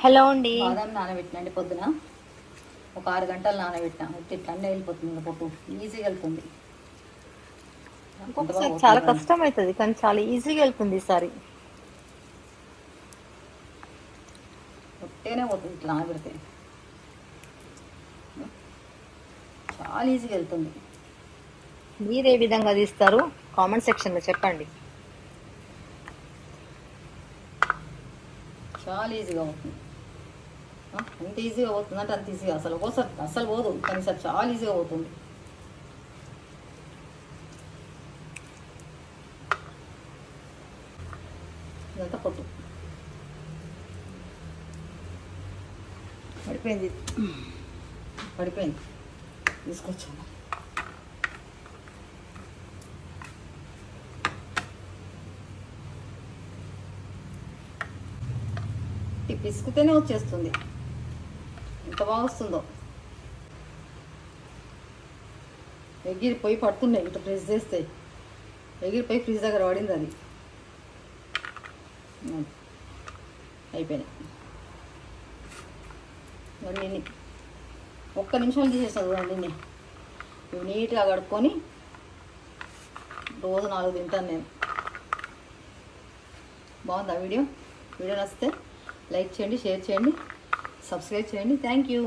Hello అండి. బాదం నానబెట్టినండి పొద్దున ఒక 6 గంటలు నానబెట్టినా. ఇట్లా అన్నీ వెళ్ళిపోతుంది, పొట్టు ఈజీగా వెళ్తుంది. ఒక్కొక్కసారి చాలా కష్టం అవుతుంది, కానీ చాలా ఈజీగా వెళ్తుంది ఈసారి. పొట్టేనే పోతుంది ఇట్లా నానబెడితే, చాలా ఈజీగా వెళ్తుంది. మీరు ఏ విధంగా తీస్తారు కామెంట్ సెక్షన్లో చెప్పండి. చాలా ఈజీగా అవుతుంది. ఎంత ఈజీగా అవుతుంది అంటే అంత ఈజీగా, అసలు ఒక్కోసారి అస్సలు పోదు, కానీ సార్ చాలా ఈజీగా అవుతుంది. ఇదంతా పొట్టు పడిపోయింది, తీసుకొచ్చాను. పిసుకుతేనే వచ్చేస్తుంది, ఎంత బాగా వస్తుందో. ఎగిరిపోయి పడుతున్నాయి, ఇట్లా ప్రెస్ చేస్తే ఎగిరిపోయి ఫ్రిడ్జ్ దగ్గర పడింది. అది అయిపోయినాయి. ఇవన్నీ ఒక్క నిమిషాలు తీసేస్తాను చూడండి. ఇవి నీట్గా కడుక్కొని రోజు 4 తింటాను నేను. బాగుందా వీడియో నచ్చితే లైక్ చేయండి, షేర్ చేయండి, సబ్స్క్రైబ్ చేయండి. Thank you.